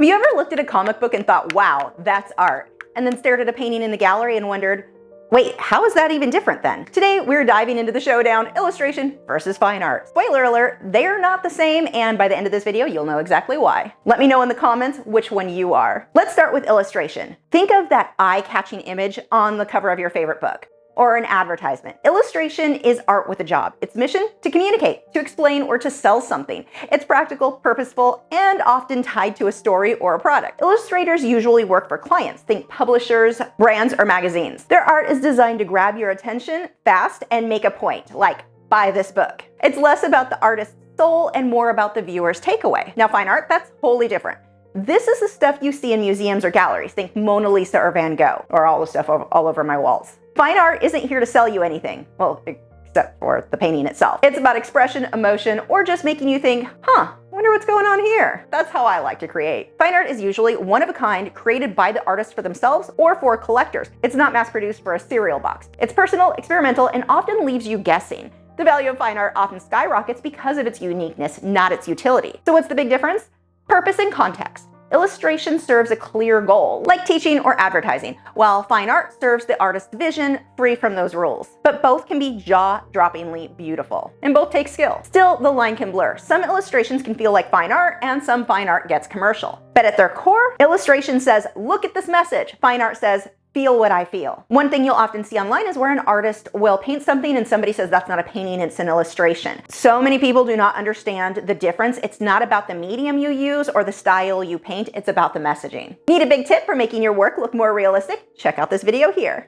you ever looked at a comic book and thought, wow, that's art, and then stared at a painting in the gallery and wondered, wait, how is that even different then? Today, we're diving into the showdown, illustration versus fine art. Spoiler alert, they're not the same, and by the end of this video, you'll know exactly why. Let me know in the comments which one you are. Let's start with illustration. Think of that eye-catching image on the cover of your favorite book, or an advertisement. Illustration is art with a job. Its mission? To communicate, to explain, or to sell something. It's practical, purposeful, and often tied to a story or a product. Illustrators usually work for clients. Think publishers, brands, or magazines. Their art is designed to grab your attention fast and make a point, like, buy this book. It's less about the artist's soul and more about the viewer's takeaway. Now, fine art, that's wholly different. This is the stuff you see in museums or galleries. Think Mona Lisa or Van Gogh, or all the stuff all over my walls. Fine art isn't here to sell you anything, well, except for the painting itself. It's about expression, emotion, or just making you think, huh, wonder what's going on here. That's how I like to create. Fine art is usually one of a kind, created by the artist for themselves or for collectors. It's not mass-produced for a cereal box. It's personal, experimental, and often leaves you guessing. The value of fine art often skyrockets because of its uniqueness, not its utility. So what's the big difference? Purpose and context. Illustration serves a clear goal, like teaching or advertising, while fine art serves the artist's vision, free from those rules. But both can be jaw-droppingly beautiful, and both take skill. Still, the line can blur. Some illustrations can feel like fine art, and some fine art gets commercial. But at their core, illustration says, look at this message. Fine art says, feel what I feel. One thing you'll often see online is where an artist will paint something and somebody says that's not a painting, it's an illustration. So many people do not understand the difference. It's not about the medium you use or the style you paint, it's about the messaging. Need a big tip for making your work look more realistic? Check out this video here.